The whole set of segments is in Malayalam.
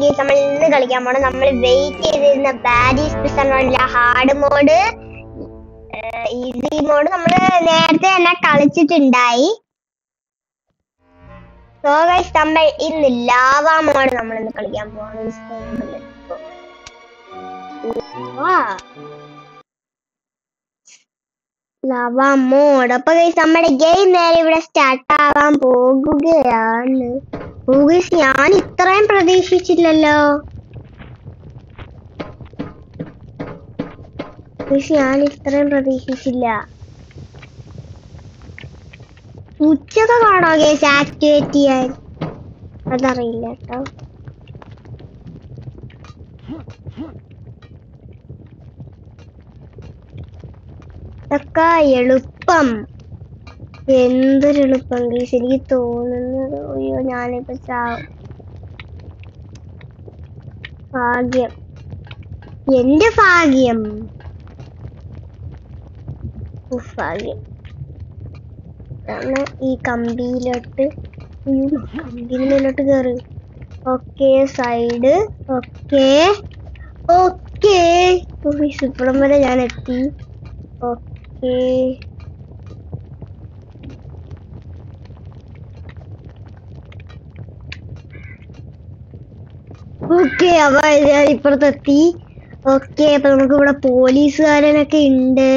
ഗൈസ് നമ്മൾ ഇന്ന് കളിക്കാൻ പോണം. നമ്മൾ വെയിറ്റ് ചെയ്തിരുന്ന പാരീസ് പ്രിസൺ മോഡിലെ ഹാർഡ് മോഡ്, ഈസി മോഡ് നമ്മൾ നേരത്തെ തന്നെ കളിച്ചിട്ടുണ്ടായി. സോ ഗൈസ് നമ്മൾ ഇന്ന് ലാവ മോഡ് നമ്മൾ ഇന്ന് കളിക്കാൻ പോകണം. Lava mode. അപ്പൊ ഗൈസ് നമ്മുടെ ഗെയിം നേരെ ഇവിടെ സ്റ്റാർട്ട് ആവാൻ പോകുകയാണ്. ഞാൻ ഇത്രയും പ്രതീക്ഷിച്ചില്ലല്ലോ. ഉച്ചക്ക് കാണോ ഗൈസ് ആക്ടിവേറ്റ് ചെയ്യാൻ? അതറിയില്ല കേട്ടോ. ഇതൊക്കെ എളുപ്പം. എന്തൊരെളുപ്പം ഗൈസ് എനിക്ക് തോന്നുന്നത്. അയ്യോ ഞാനിപ്പോ ഭാഗ്യം, എന്റെ ഭാഗ്യം. ഈ കമ്പിയിലോട്ട് കയറി. Okay side. ഓക്കെ ഇപ്പുറം വരെ ഞാൻ എത്തി. ഓക്കെ അപ്പൊ ഞാൻ ഇപ്പുറത്തെത്തി. ഓക്കെ അപ്പൊ നമുക്ക് ഇവിടെ പോലീസുകാരനൊക്കെ ഉണ്ട്.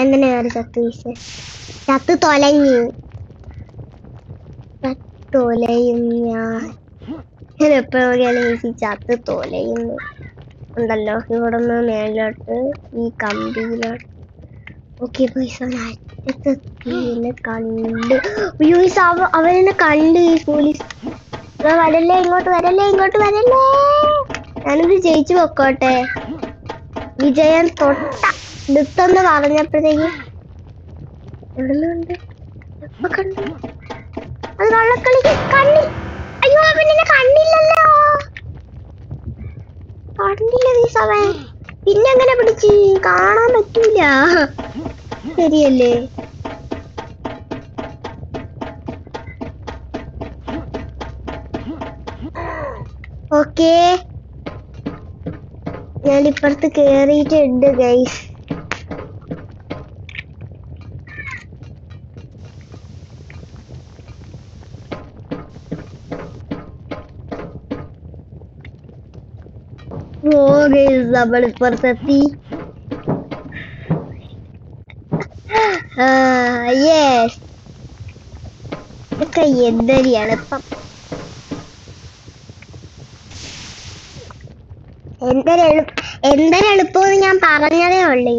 എന്തിനാ കയറി ചത്ത് തൊലയും ഞാൻ എപ്പോഴാണ് ചത്ത് തൊലയുന്നു ഉണ്ടല്ലോ. ഇവിടെ നിന്ന് മേലോട്ട് ഈ കമ്പിയിലോട്ട്. ഓക്കെ കണ്ട്. അവരെന്നെ കണ്ട് ഈ പോലീസ്. വരല്ലേ ഇങ്ങോട്ട് വരല്ലേ. ഞാനിത് ജയിച്ചു പൊക്കോട്ടെ. വിജയം എടുത്തെന്ന് പറഞ്ഞപ്പോഴത്തേക്ക് എവിടുന്നുണ്ട് കണ്ടു. അത് കള്ളക്കളിക്ക് കണ്ണി. അയ്യോ അവനെ കണ്ടില്ലല്ലോ. പിന്നെ എങ്ങനെ പിടിച്ച് കാണാൻ പറ്റൂല. ശരിയല്ലേ? ഓക്കെ ഞാൻ ഇപ്പുറത്ത് കേറിയിട്ടുണ്ട് ഗൈസ്. നമ്മൾ ഇപ്പുറത്തെത്തി. ഇതൊക്കെ എന്തൊരു എളുപ്പം. എന്തൊരെളുപ്പം ഞാൻ പറഞ്ഞതേ ഉള്ളൂ.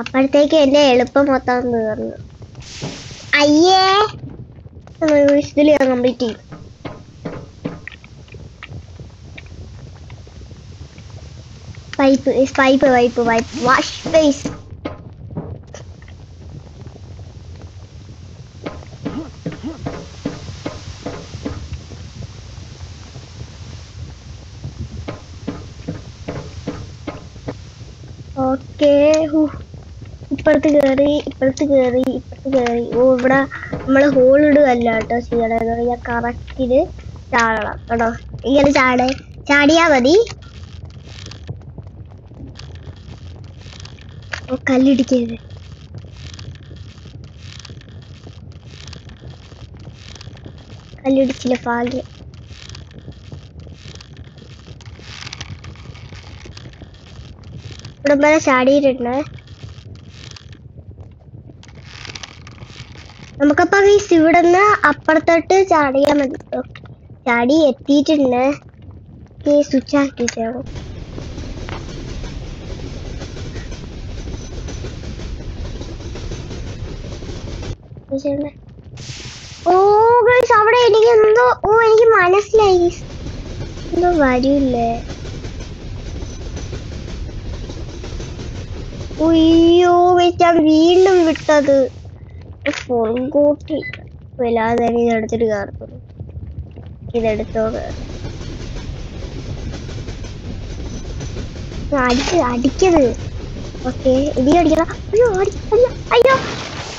അപ്പോഴത്തേക്ക് എന്റെ എളുപ്പം മൊത്തം തീർന്നു. അയ്യേ ഇതിൽ ഞാൻ കംപ്ലീറ്റ് ചെയ്യും. Pipe wash face. ഓക്കെ ഇപ്പുറത്ത് കേറി. ഇവിടെ നമ്മള് ഹോൾ ഇടുകല്ല കേട്ടോ ചെയ്യണത്. കറക്റ്റില് ചാടണം കേട്ടോ. ഇങ്ങനെ ചാടിയാ മതി. കല്ലിടിക്കരുത്. കല്ലിടിച്ചില്ല ഭാഗ്യം. ഇവിടെ വരെ ചാടിയിട്ടുണ്ട്. നമുക്കപ്പോ ഇവിടെ നിന്ന് അപ്പുറത്തോട്ട് ചാടിയാ മതി. ചാടി എത്തിയിട്ടുണ്ട്. സ്വിച്ച് ആക്കിയിട്ടാണ്. അവിടെ എനിക്ക് എന്തോ എനിക്ക് മനസ്സിലായി. എന്തോ വരില്ലേ. അയ്യോ ഞാൻ വീണ്ടും വിട്ടത്. വല്ലാതെ ഇതെടുത്തിട്ട് കയറുന്നു. ഇതെടുത്തോ അടിക്കത്. ഓക്കെ ഇനി അടിക്കണം. അയ്യോ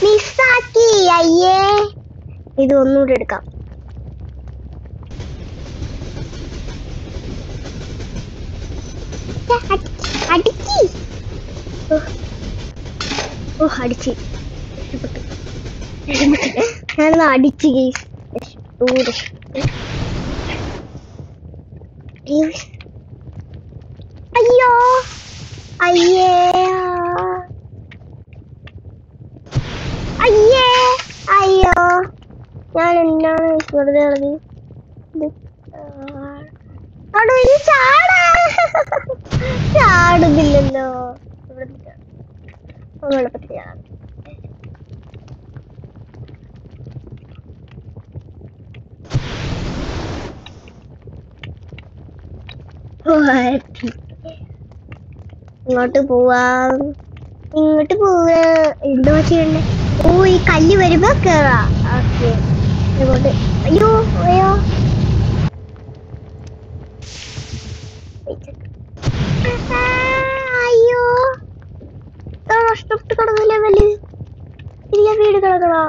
മിസ്സാക്കി. അയ്യേ ഇത് ഒന്നുകൂടെ എടുക്കാം. അടിച്ച് ഞാനത് അടിച്ച് അയ്യോ അയ്യേ അയ്യേ അയ്യോ ഞാൻ എന്താണ് വെറുതെ കളഞ്ഞു. ചാടുന്നില്ലല്ലോ. എളുപ്പത്തിൽ ഇങ്ങോട്ട് പോവാം. ഇങ്ങോട്ട് പോവാ. എന്തോ ചെയ്യണ്ടേ? ഓ ഈ കല്ല് വരുമ്പോ കേറാ. ഓക്കെ ഇങ്ങോട്ട്. അയ്യോ അയ്യോ അയ്യോ നഷ്ടപ്പെട്ട് കിടന്നില്ല. വലിയ വലിയ വീട് കിടക്കണോ?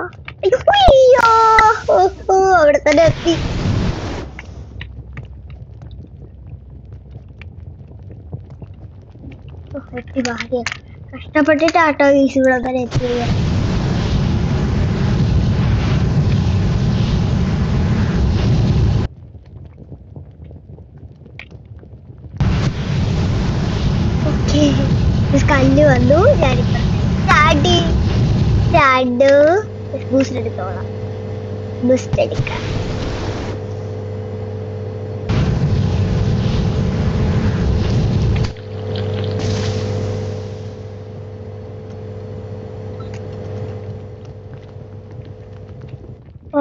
അയ്യോ അവിടെ തന്നെ എത്തി. എത്തി ഭാഗ്യം. കഷ്ടപ്പെട്ടിട്ടാട്ടോ ഈ ഇവിടെ വരെ എത്തിയത്. കല്ല് വന്നു. ഞാനിപ്പോ ബൂസ്റ്റ് എടുത്തോളാം. ബൂസ്റ്റ് എടുക്കാം.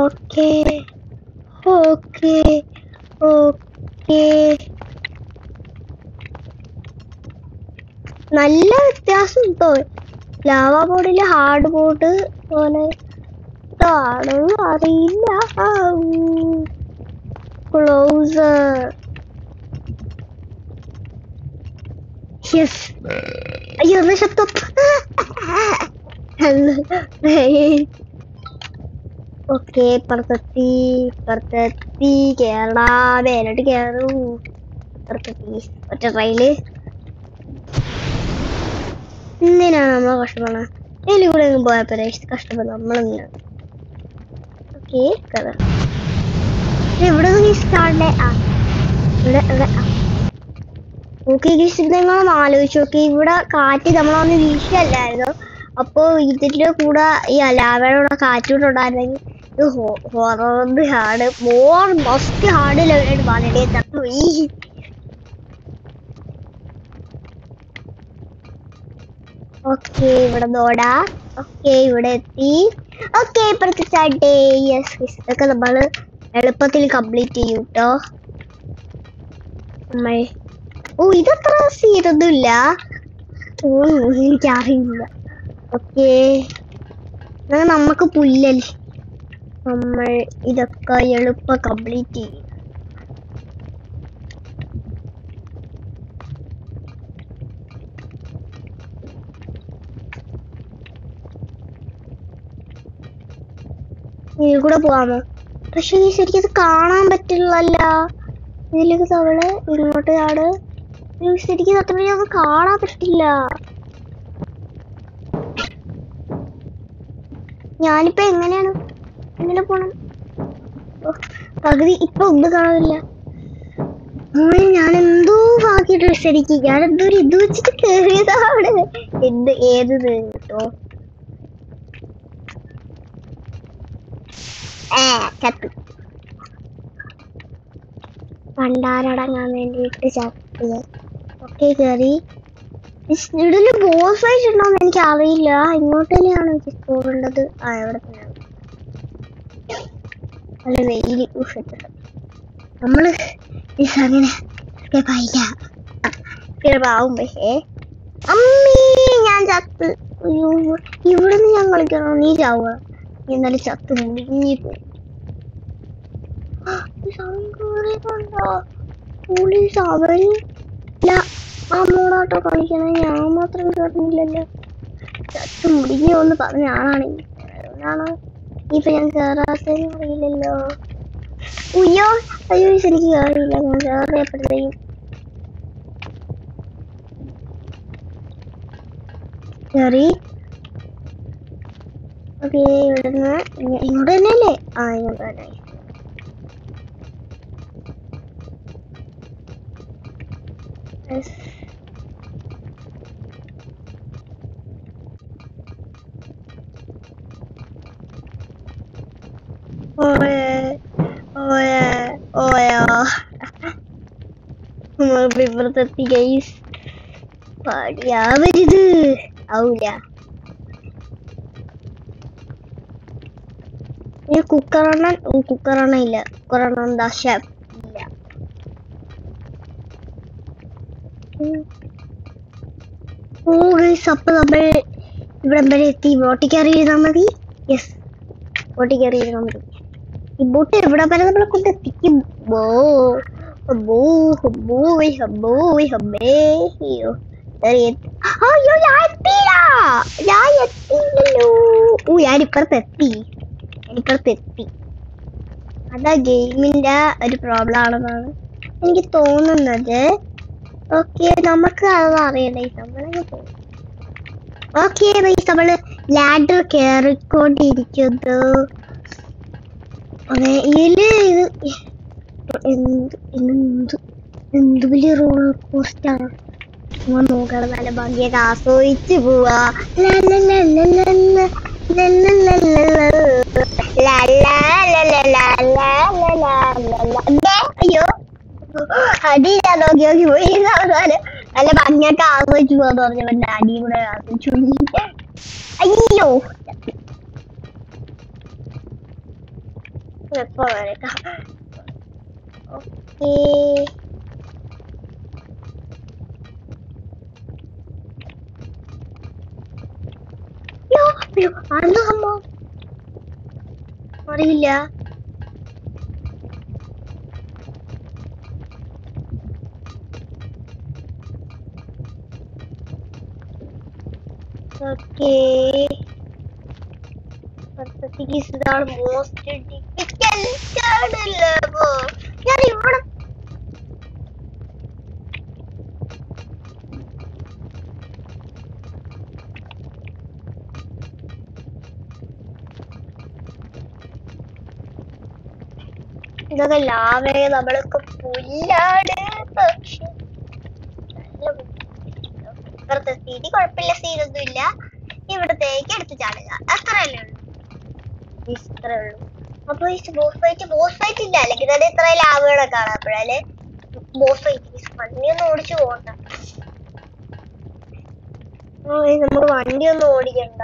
ഓക്കേ ഓക്കേ ഓക്കേ നല്ല വ്യത്യാസം ഉണ്ടോ? ലാവാ ബോർഡില് ഹാർഡ് ബോർഡ് പോലെ ഇതാണെന്ന് അറിയില്ല. ക്ലോസർ അയ്യോ ഒന്ന് ശബ്ദം. ഓക്കെ ഇപ്പുറത്തെത്തി കേരള മേലോട്ട് കേറൂ. ഇപ്പുറത്തെത്തി ഒറ്റ ട്രെയില്. എന്തിനാണ് നമ്മൾ കഷ്ടപ്പെടുന്നത്? ഇതിൽ കൂടെ പോയപ്പോ കഷ്ടപ്പെടുന്നത് നമ്മളെന്തിനാണ്? ഓക്കെ ഇവിടെ സ്റ്റാർട്ടേ. ഇവിടെ നോക്കി നിങ്ങളൊന്ന് ആലോചിച്ച് നോക്കി. ഇവിടെ കാറ്റ് നമ്മളൊന്ന് വീശല്ലായിരുന്നു. അപ്പൊ ഇതിന്റെ കൂടെ ഈ ലാവയുടെ കാറ്റൂടെ ഉണ്ടായിരുന്നെങ്കിൽ ഇത് ഹൊറർ ഹാർഡ് മോസ്റ്റ് ഹാർഡ് ലെവലായിട്ട് വളരെ തട്ടുപോയി. ഓക്കെ ഇവിടെ നോടാ. ഓക്കെ ഇവിടെ എത്തി. ഓക്കെ ഇപ്പഴത്തെ ചാട്ടേ. യെസ് ഇതൊക്കെ നമ്മള് എളുപ്പത്തിൽ കംപ്ലീറ്റ് ചെയ്യും കേട്ടോ. നമ്മൾ ഇതത്ര സീരൊന്നുമില്ല. എനിക്കറിയില്ല. ഓക്കെ നമുക്ക് പുല്ലല്ലേ. നമ്മൾ ഇതൊക്കെ എളുപ്പം കംപ്ലീറ്റ് ചെയ്യും. ഇതിൽ കൂടെ പോവാമോ? പക്ഷെ ഈ ശരിക്കും ഇത് കാണാൻ പറ്റില്ലല്ല. ഇതിലേക്ക് തവള് ഇങ്ങോട്ട് ചാട്. ശരിക്കും അത്ര ഒന്നും കാണാൻ പറ്റില്ല. ഞാനിപ്പോ എങ്ങനെ പോണം? പകുതി ഇപ്പൊ ഒന്നും കാണാനില്ല. ഞാൻ എന്തോ ബാക്കിയിട്ട് ശരിക്കും ഞാൻ എന്തോ ഇത് വെച്ചിട്ട് കേറിയതാണ്. ഏത് കേട്ടോ? ചത്തു. പണ്ടാരടങ്ങാൻ വേണ്ടിയിട്ട് ചത്ത്. ഒക്കെ കേറി. ഇതില് ബോസ് ഫൈറ്റ് ഉണ്ടോന്ന് എനിക്ക് അറിയില്ല. ഇങ്ങോട്ട് തന്നെയാണ് എനിക്ക് പോകേണ്ടത്. എവിടെ തന്നെയാണ് നല്ല വെയില്. നമ്മള് അങ്ങനെ പായില്ല പക്ഷേ. അമ്മീ ഞാൻ ചത്ത്. ഇവിടുന്ന് ഞാൻ കളിക്കണോ? നീ ചാവുക. എന്നാലും ചത്ത് മുടിഞ്ഞിപ്പോയി. പോലീസ് അവര് അമ്മോടാട്ടോ കളിക്കണേ. ഞാൻ മാത്രം കേട്ടില്ലല്ലോ. ചത്ത് മുടിഞ്ഞോന്ന് പറഞ്ഞ ആളാണെങ്കിൽ ഇപ്പൊ ഞാൻ കേറാത്തതിന് അറിയില്ലല്ലോ. ഉയ്യോ അയ്യോ ശരിക്കും കേറിയില്ല. ഞാൻ കേറിയപ്പോഴത്തേക്കും കേറി. ഓക്കെ ഇവിടുന്ന് ഇങ്ങോട്ട് തന്നെയല്ലേ? ആ ഇങ്ങോട്ട് തന്നെ. ഇപ്പുറത്തെത്തി ഗൈസ്. പടിയാവരുത്. ആവൂല. ഈ കുക്കറെണ്ണ ഇല്ല. കുക്കറെണ്ണ എന്താ ഷെഫ് ഇല്ല. ഓ ഗൈസ് അപ്പൊ നമ്മൾ ഇവിടം വരെ എത്തി. ബോട്ടിൽ കയറി ഇരുന്നാൽ മതി. യെസ് ബോട്ടിൽ കയറി ഇരുന്നാൽ മതി. ഈ ബോട്ട് എവിടെ വരെ നമ്മളെ കൊണ്ട് എത്തിക്കും? ഞാനിപ്പുറത്തെത്തി. അതാ ഗെയിമിന്റെ ഒരു പ്രോബ്ലം ആണെന്നാണ് എനിക്ക് തോന്നുന്നത്. ഓക്കെ നമുക്ക് അത് അറിയണ്ടേ. ഓക്കെ നമ്മള് ലാഡർ കേറിക്കൊണ്ടിരിക്കുന്നു. എന്ത് വലിയ റോളർ കോസ്റ്ററാണ്. നോക്കണം നല്ല ഭംഗിയൊക്കെ ആസ്വദിച്ച് പോവാ. അയ്യോ അടിയില്ല. നോക്കി പോയി നല്ല ഭംഗിയൊക്കെ ആസ്വദിച്ചു പോവാന്ന് പറഞ്ഞ അടിയും കൂടെ ആസ്വദിച്ചു. അയ്യോ എപ്പോ വരക്കാം. ഓക്കേ ആണെന്ന് സംഭവം അറിയില്ല. ഓക്കേ ഇതാണ് മോസ്റ്റ് ഡിഫിക്കൽട്ട് ലെവൽ. ഞാൻ ഇവിടെ ഇതൊക്കെ ലാവേ നമ്മളൊക്കെ പുല്ലാണ്. പക്ഷെ ഇവിടുത്തെ സ്ഥിതി കുഴപ്പമില്ല. സീനൊന്നും ഇല്ല. ഇവിടത്തേക്ക് എടുത്ത് ചാടുക അത്രയല്ലേ ഉള്ളൂ. ഇത്രേ ഉള്ളൂ. അപ്പൊ ഈ ബോസ് ഫൈറ്റ് ഇല്ല. അല്ലെങ്കിൽ തന്നെ ഇത്ര ലാവുകളൊക്കെ കാണാപ്പോഴല്ലേ ബോസ് ഫൈറ്റ്. വണ്ടി ഒന്നും ഓടിച്ചു പോകണ്ട. നമുക്ക് വണ്ടി ഒന്നും ഓടിക്കണ്ട.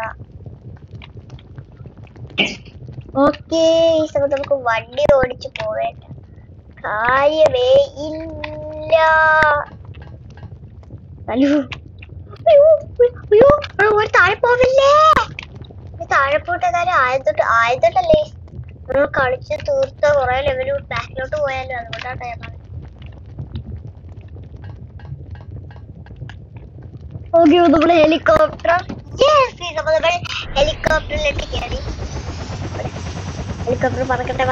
ഓക്കേ ഈ സമയത്ത് നമുക്ക് വണ്ടി ഓടിച്ചു പോവേണ്ട കാര്യമേ ഇല്ല. താഴെ പോവില്ലേ? താഴെ പോയിട്ട് കാര്യം ആയതൊട്ടല്ലേ നമ്മൾ കളിച്ച് തീർത്ത കുറെ ലെവല് ബാക്കിലോട്ട് പോയാലോ. അതുകൊണ്ടാണ് ടൈമാണ്. ഓക്കെ നമ്മള് ഹെലികോപ്റ്ററിലേക്ക് കയറി. ഹെലികോപ്റ്റർ പറക്കട്ടെ.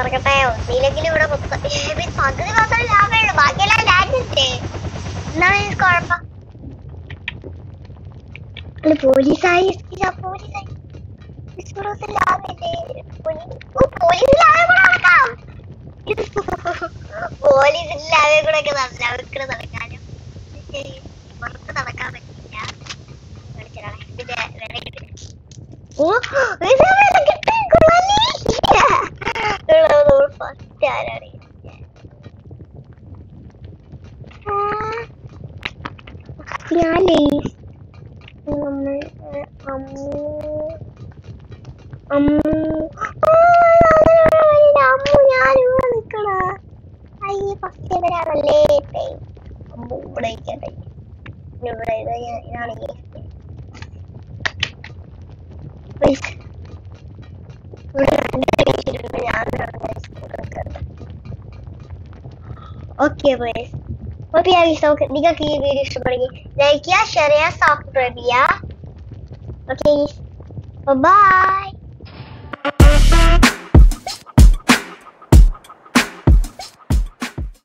ഒന്നില്ലെങ്കിലും ഇവിടെ പകുതി മാത്രമേ ലാഭമുള്ളൂ. ബാക്കിയെല്ലാം ലാൻഡില്ലേ. എന്താണ് ഈ കുഴപ്പം? പോലീസായി പോലീസില്ലാതെ കൂടെ ഒക്കെ നടക്കാനും പുറത്ത് നടക്കാൻ പറ്റില്ല. ഫസ്റ്റ് ആരാണ് ഞാനേ ഞാനിവിടെ നിക്കണ. അയ്യ ഫസ്റ്റ് എവരാണല്ലേ അമ്മ ഇവിടെ ഇവിടെ ഇതാണ്. ഓക്കെ നിങ്ങൾക്ക് ഈ വീഡിയോ ഇഷ്ടപ്പെടുമെങ്കിൽ ലൈക്ക് ചെയ്യുക, ഷെയർ ചെയ്യുക, സബ്സ്ക്രൈബ് ചെയ്യുക. Okay bye.